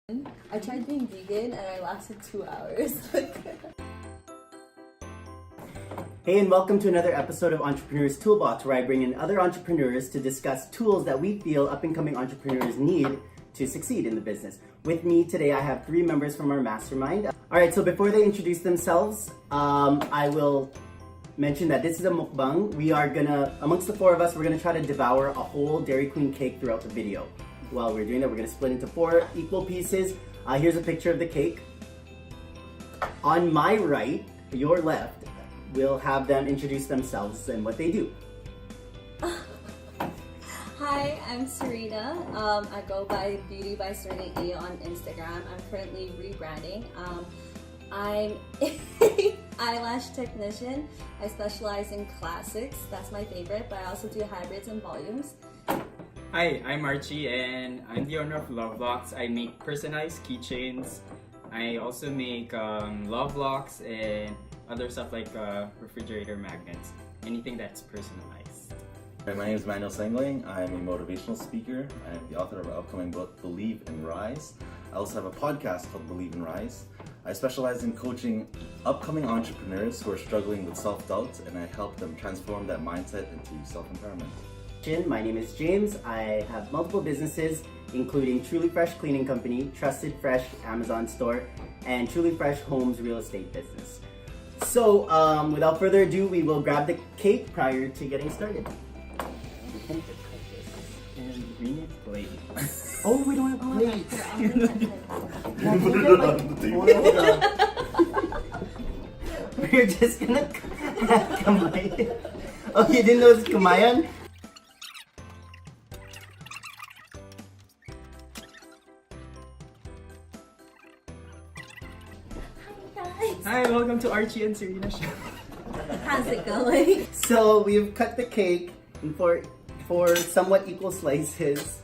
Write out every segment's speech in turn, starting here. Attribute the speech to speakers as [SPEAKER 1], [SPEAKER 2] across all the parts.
[SPEAKER 1] I tried being vegan and I lasted 2 hours.
[SPEAKER 2] Hey, and welcome to another episode of Entrepreneurs Toolbox, where I bring in other entrepreneurs to discuss tools that we feel up-and-coming entrepreneurs need to succeed in the business. With me today, I have 3 members from our mastermind. All right, so before they introduce themselves, I will mention that this is a mukbang. We are gonna, amongst the 4 of us, we're gonna try to devour a whole Dairy Queen cake throughout the video. While we're doing that, we're gonna split into 4 equal pieces. Here's a picture of the cake. On my right, your left, we'll have them introduce themselves and what they do.
[SPEAKER 1] Hi, I'm Serena. I go by Beauty by Serena E on Instagram. I'm currently rebranding. I'm an eyelash technician. I specialize in classics. That's my favorite, but I also do hybrids and volumes.
[SPEAKER 3] Hi, I'm Archie and I'm the owner of Toolbox. I make personalized keychains. I also make love locks and other stuff like refrigerator magnets. Anything that's personalized.
[SPEAKER 4] Hi, my name is Manuel Sengling. I'm a motivational speaker. I'm the author of our upcoming book, Believe and Rise. I also have a podcast called Believe and Rise. I specialize in coaching upcoming entrepreneurs who are struggling with self-doubt, and I help them transform that mindset into self-empowerment.
[SPEAKER 2] My name is James. I have multiple businesses, including Truly Fresh Cleaning Company, Trusted Fresh Amazon Store, and Truly Fresh Homes Real Estate Business. So, without further ado, we will grab the cake prior to getting started.
[SPEAKER 3] And we need plates.
[SPEAKER 2] Oh, we don't have plates. We're just gonna have kamayan. Oh, you didn't know it's kamayan?
[SPEAKER 3] Hi, welcome to Archie and Serena Show.
[SPEAKER 1] How's it going?
[SPEAKER 2] So we've cut the cake in for somewhat equal slices.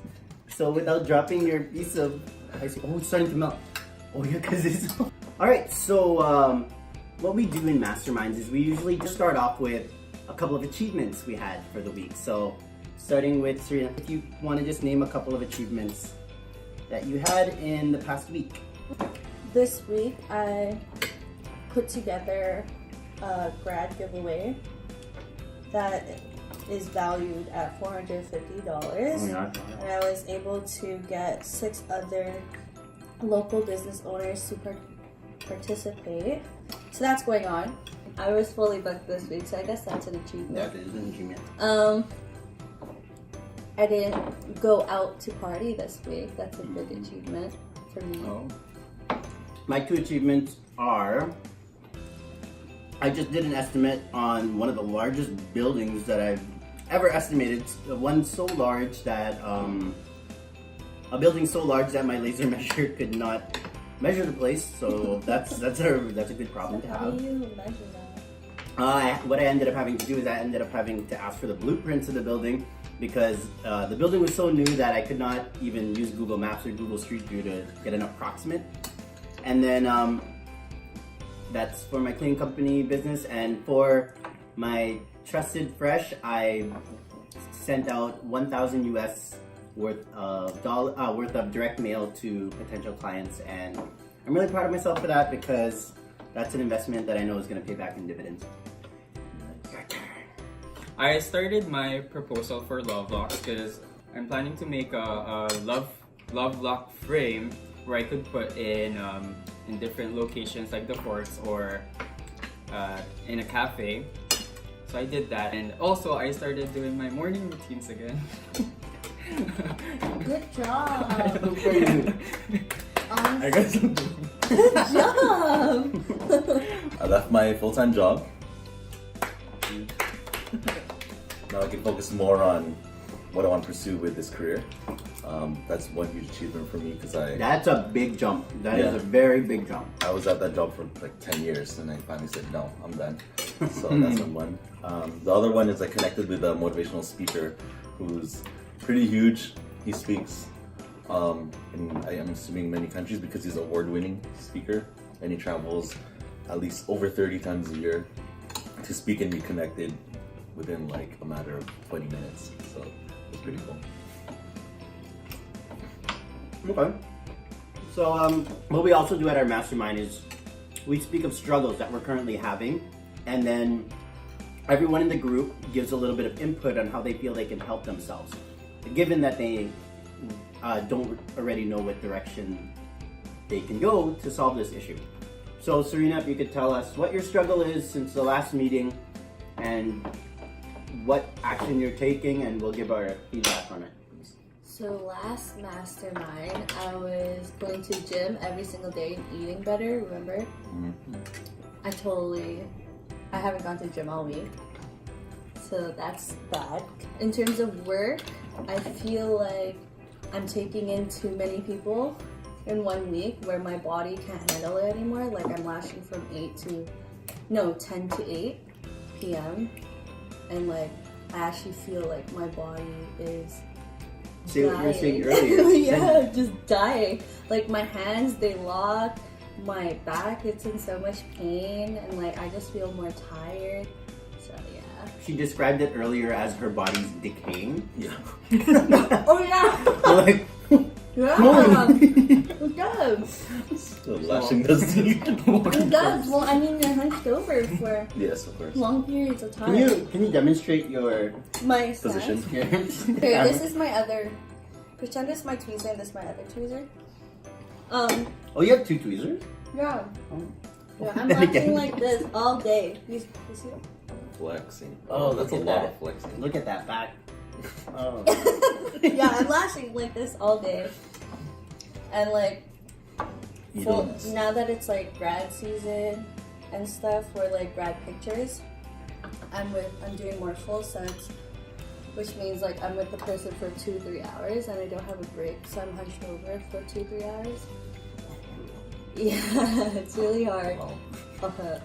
[SPEAKER 2] So without dropping your piece of, oh, it's starting to melt. Oh yeah, cause it's. All right. So what we do in masterminds is we usually just start off with a couple of achievements we had for the week. So starting with Serena, if you want to just name a couple of achievements that you had in the past week.
[SPEAKER 1] This week I put together a grad giveaway that is valued at $450. And I was able to get 6 other local business owners to participate. So that's going on. I was fully booked this week, so I guess that's an achievement.
[SPEAKER 2] That is an achievement.
[SPEAKER 1] I didn't go out to party this week. That's a big achievement for me.
[SPEAKER 3] Oh.
[SPEAKER 2] My 2 achievements are, I just did an estimate on one of the largest buildings that I've ever estimated. One so large that, a building so large that my laser measure could not measure the place. So that's a good problem to
[SPEAKER 1] How
[SPEAKER 2] have.
[SPEAKER 1] do you measure that?
[SPEAKER 2] What I ended up having to do is I ended up having to ask for the blueprints of the building because the building was so new that I could not even use Google Maps or Google Street View to get an approximate. And then that's for my cleaning company business, and for my Trusted Fresh, I sent out 1,000 US worth of direct mail to potential clients, and I'm really proud of myself for that because that's an investment that I know is going to pay back in dividends.
[SPEAKER 3] I started my proposal for love locks because I'm planning to make a love lock frame where I could put in different locations like the forks or in a cafe. So I did that, and also I started doing my morning routines again.
[SPEAKER 1] Good job!
[SPEAKER 4] I got something.
[SPEAKER 1] Good job!
[SPEAKER 4] I left my full-time job. Now I can focus more on what I want to pursue with this career. That's one huge achievement for me because
[SPEAKER 2] That's a big jump. That is
[SPEAKER 4] Yeah.
[SPEAKER 2] a very big jump.
[SPEAKER 4] I was at that job for like 10 years and I finally said, no, I'm done. So that's one. The other one is I connected with a motivational speaker who's pretty huge. He speaks in, I am assuming, many countries because he's an award-winning speaker, and he travels at least over 30 times a year to speak and be connected within like a matter of 20 minutes. So it's pretty cool.
[SPEAKER 2] Okay. So what we also do at our mastermind is we speak of struggles that we're currently having, and then everyone in the group gives a little bit of input on how they feel they can help themselves, given that they don't already know what direction they can go to solve this issue. So Serena, if you could tell us what your struggle is since the last meeting and what action you're taking, and we'll give our feedback on it.
[SPEAKER 1] So last mastermind, I was going to gym every single day and eating better, remember?
[SPEAKER 4] Mm-hmm.
[SPEAKER 1] I haven't gone to gym all week. So that's bad. In terms of work, I feel like I'm taking in too many people in 1 week where my body can't handle it anymore. Like I'm lashing from 10 to 8 p.m. And like I actually feel like my body is
[SPEAKER 2] See what you were saying
[SPEAKER 1] dying.
[SPEAKER 2] earlier.
[SPEAKER 1] Yeah, just dying. Like my hands, they lock. My back, it's in so much pain, and like I just feel more tired. So yeah.
[SPEAKER 2] She described it earlier as her body's decaying.
[SPEAKER 4] Yeah.
[SPEAKER 1] Oh yeah.
[SPEAKER 2] Like,
[SPEAKER 1] Yeah. It does.
[SPEAKER 4] So lashing does
[SPEAKER 1] It does. Well, I mean, you're hunched over for
[SPEAKER 4] Yes, of course.
[SPEAKER 1] long periods of time.
[SPEAKER 2] can you demonstrate your
[SPEAKER 1] My
[SPEAKER 4] Position.
[SPEAKER 1] stance. Here, this is my other. Pretend this is my tweezer and this is my other tweezer.
[SPEAKER 2] Oh, you have two tweezers?
[SPEAKER 1] Yeah.
[SPEAKER 2] Oh.
[SPEAKER 1] Yeah, I'm
[SPEAKER 2] Then again.
[SPEAKER 1] laughing like this all day. You see that?
[SPEAKER 4] Flexing.
[SPEAKER 2] Oh,
[SPEAKER 4] that's a
[SPEAKER 2] look at
[SPEAKER 4] lot
[SPEAKER 2] that.
[SPEAKER 4] of flexing.
[SPEAKER 2] Look at that back. Oh.
[SPEAKER 1] Yeah, I'm lashing like this all day. And like,
[SPEAKER 4] Idleness.
[SPEAKER 1] now that it's like grad season and stuff, or like grad pictures, I'm doing more full sets, which means like I'm with the person for 2-3 hours and I don't have a break, so I'm hunched over for 2-3 hours. Yeah, it's really hard.
[SPEAKER 4] Wow.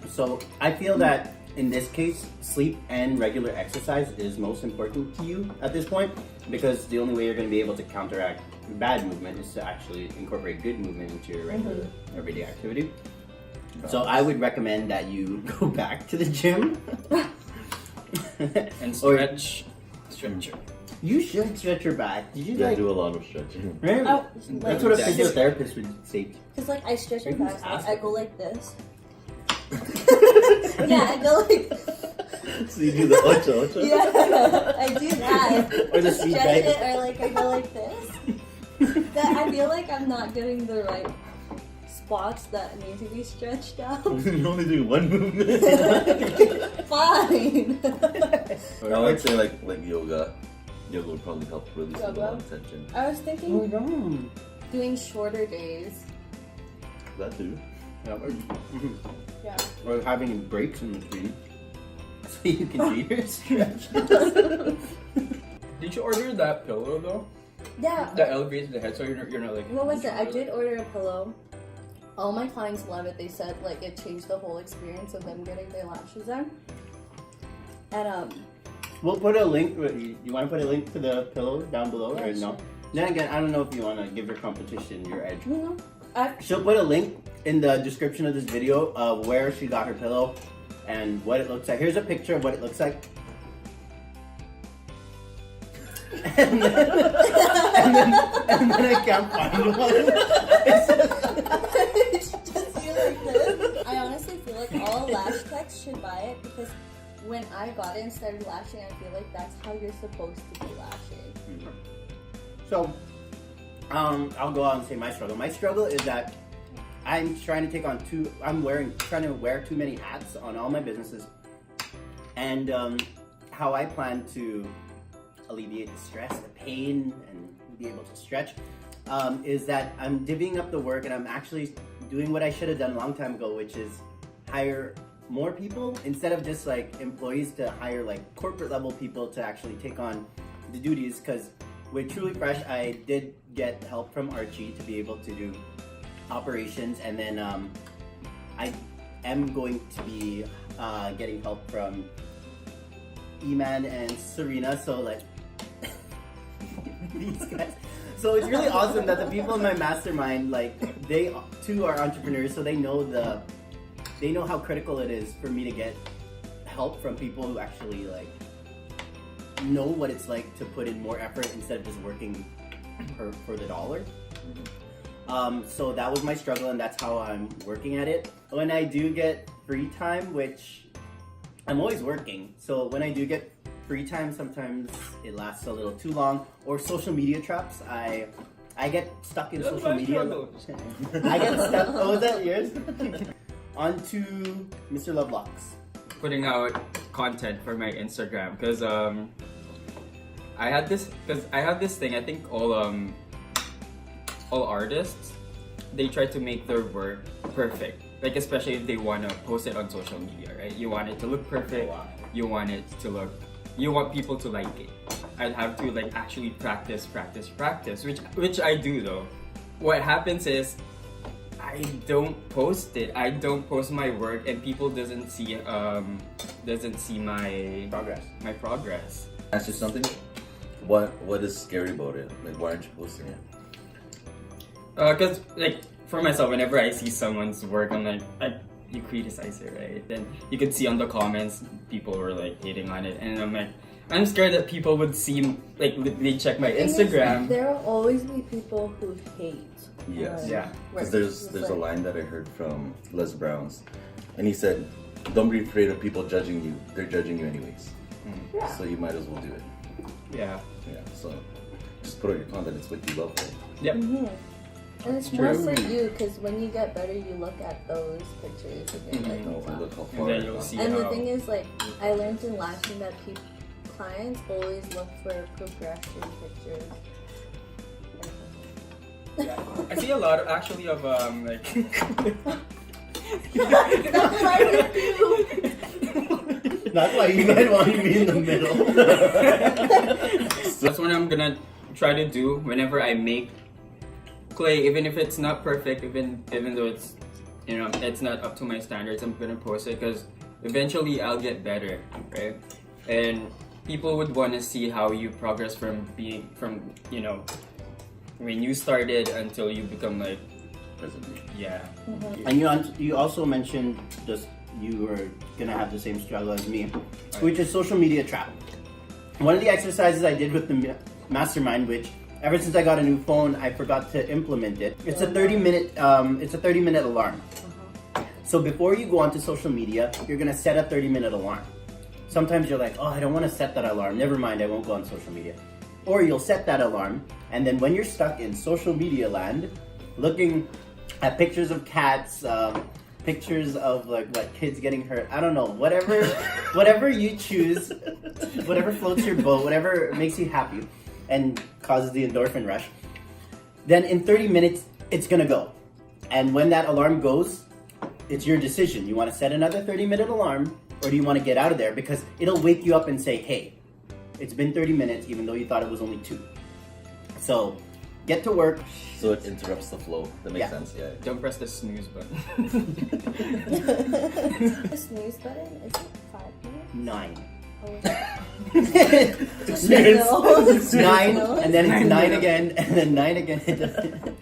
[SPEAKER 2] So I feel that in this case, sleep and regular exercise is most important to you at this point, because the only way you're going to be able to counteract bad movement is to actually incorporate good movement into your regular everyday activity. So I would recommend that you go back to the gym
[SPEAKER 3] And stretch. Stretch.
[SPEAKER 2] You should stretch your back. Did you
[SPEAKER 4] Yeah, I
[SPEAKER 2] like?
[SPEAKER 4] do a lot of stretching.
[SPEAKER 2] Right?
[SPEAKER 1] Oh,
[SPEAKER 2] That's what a physiotherapist would say.
[SPEAKER 1] Because like I stretch my
[SPEAKER 2] Maybe
[SPEAKER 1] back,
[SPEAKER 2] just
[SPEAKER 1] like,
[SPEAKER 2] ask
[SPEAKER 1] I
[SPEAKER 2] her.
[SPEAKER 1] go like this. Yeah, I go like.
[SPEAKER 4] So you do the ocho.
[SPEAKER 1] Yeah, I do that.
[SPEAKER 2] Or the
[SPEAKER 1] Just
[SPEAKER 2] speed
[SPEAKER 1] stretch
[SPEAKER 2] bag.
[SPEAKER 1] it, or like I go like this. That I feel like I'm not getting the right spots that need to be stretched out.
[SPEAKER 4] You only do one movement.
[SPEAKER 1] Fine.
[SPEAKER 4] I would say like yoga. Yoga would probably help release a lot of tension.
[SPEAKER 1] I was thinking
[SPEAKER 2] no.
[SPEAKER 1] doing shorter days.
[SPEAKER 4] That too.
[SPEAKER 1] Yeah.
[SPEAKER 2] Or having breaks in between, so you can do your stretch.
[SPEAKER 3] Did you order that pillow though?
[SPEAKER 1] Yeah.
[SPEAKER 3] That elevates the head, so you're not like.
[SPEAKER 1] What was it? I did order a pillow. All my clients love it. They said like it changed the whole experience of them getting their lashes done. And
[SPEAKER 2] We'll put a link. You want to put a link to the pillow down below,
[SPEAKER 1] Yeah,
[SPEAKER 2] or no?
[SPEAKER 1] sure.
[SPEAKER 2] Then again, I don't know if you want to give your competition your edge.
[SPEAKER 1] you know,
[SPEAKER 2] She'll put a link in the description of this video of where she got her pillow and what it looks like. Here's a picture of what it looks like. And then I can't find one.
[SPEAKER 1] it's just you like this. I honestly feel like all lash techs should buy it because when I got it and started lashing, I feel like that's how you're supposed to be lashing.
[SPEAKER 2] So, I'll go out and say my struggle. My struggle is that I'm trying to take on trying to wear too many hats on all my businesses. And how I plan to alleviate the stress, the pain, and be able to stretch is that I'm divvying up the work, and I'm actually doing what I should have done a long time ago, which is hire more people instead of just like employees, to hire like corporate level people to actually take on the duties. Because with Truly Fresh, I did get help from Archie to be able to do operations, and then I am going to be getting help from Eman and Serena, so like these guys. So it's really awesome that the people in my mastermind, like they too are entrepreneurs, so they know how critical it is for me to get help from people who actually like know what it's like to put in more effort instead of just working for the dollar. So that was my struggle, and that's how I'm working at it. When I do get free time, which I'm always working, so when I do get free time, sometimes it lasts a little too long. Or social media traps, I get stuck in social media. I get stuck. Oh, was that yours? On to Mr. Lovelocks.
[SPEAKER 3] Putting out content for my Instagram because I had this thing. I think all artists, they try to make their work perfect. Like especially if they want to post it on social media, right? You want it to look perfect. You want people to like it. I'd have to like actually practice, which I do though. What happens is I don't post it. I don't post my work, and people doesn't see my progress.
[SPEAKER 4] Ask you something. What is scary about it? Like, why aren't you posting it?
[SPEAKER 3] Cause like for myself, whenever I see someone's work, I'm like, you criticize it, right? Then you could see on the comments, people were like hating on it, and I'm like, I'm scared that people would see, like, they check my Instagram.
[SPEAKER 1] There will always be people who hate.
[SPEAKER 4] Yes.
[SPEAKER 3] Yeah.
[SPEAKER 4] Because there's a line that I heard from Les Brown's, and he said, "Don't be afraid of people judging you. They're judging you anyways.
[SPEAKER 1] Yeah.
[SPEAKER 4] So you might as well do it."
[SPEAKER 3] Yeah.
[SPEAKER 4] Yeah. So just put out your content. It's what you love, right?
[SPEAKER 3] Yep.
[SPEAKER 1] Mm-hmm. And it's more for you, because when you get better, you look at those pictures and you're like, oh wow.
[SPEAKER 4] Look how
[SPEAKER 3] And
[SPEAKER 4] far.
[SPEAKER 3] then you'll see
[SPEAKER 1] And
[SPEAKER 3] how.
[SPEAKER 1] the thing is, like, I learned in Latin that clients always look for progression pictures.
[SPEAKER 3] Yeah. I see a lot of like.
[SPEAKER 2] That's why you might want to be in the middle.
[SPEAKER 3] That's what I'm gonna try to do whenever I make clay, even if it's not perfect, even though it's it's not up to my standards. I'm gonna post it because eventually I'll get better, right? And people would want to see how you progress from when you started until you become like
[SPEAKER 4] Presently.
[SPEAKER 3] yeah.
[SPEAKER 1] Mm-hmm.
[SPEAKER 2] And you also mentioned you were gonna have the same struggle as me, which is social media trap. One of the exercises I did with the Mastermind, which ever since I got a new phone, I forgot to implement it. It's a 30-minute alarm. So before you go onto social media, you're gonna set a 30-minute alarm. Sometimes you're like, oh, I don't want to set that alarm. Never mind, I won't go on social media. Or you'll set that alarm, and then when you're stuck in social media land, looking at pictures of cats, pictures of like kids getting hurt, I don't know, whatever you choose, whatever floats your boat, whatever makes you happy and causes the endorphin rush, then in 30 minutes, it's gonna go. And when that alarm goes, it's your decision. You wanna set another 30-minute alarm, or do you wanna get out of there? Because it'll wake you up and say, hey, it's been 30 minutes, even though you thought it was only 2. So, get to work.
[SPEAKER 4] So it interrupts the flow. That makes sense. Yeah.
[SPEAKER 3] Don't press the snooze button.
[SPEAKER 1] The snooze button, is it 5 minutes?
[SPEAKER 2] 9.
[SPEAKER 1] Oh,
[SPEAKER 2] It's 9, and then it's 9 again, and then 9 again.
[SPEAKER 3] It's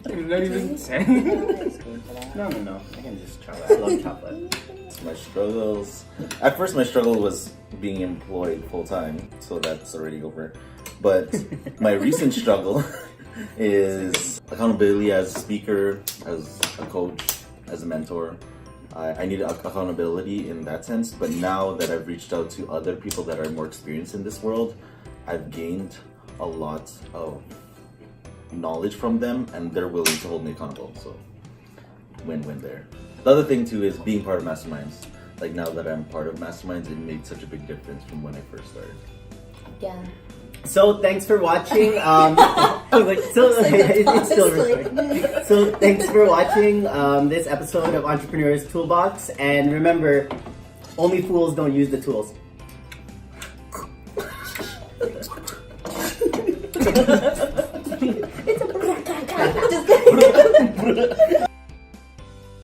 [SPEAKER 3] not even 10.
[SPEAKER 2] No. I can just chop it. I love chocolate.
[SPEAKER 4] My struggles. At first, my struggle was being employed full time, so that's already over. But my recent struggle is accountability as a speaker, as a coach, as a mentor. I need accountability in that sense, but now that I've reached out to other people that are more experienced in this world, I've gained a lot of knowledge from them, and they're willing to hold me accountable. So, win-win there. The other thing too is being part of Masterminds. Like now that I'm part of Masterminds, it made such a big difference from when I first started.
[SPEAKER 1] Yeah.
[SPEAKER 2] So thanks for watching. It's still recording. So thanks for watching this episode of Entrepreneur's Toolbox, and remember, only fools don't use the tools.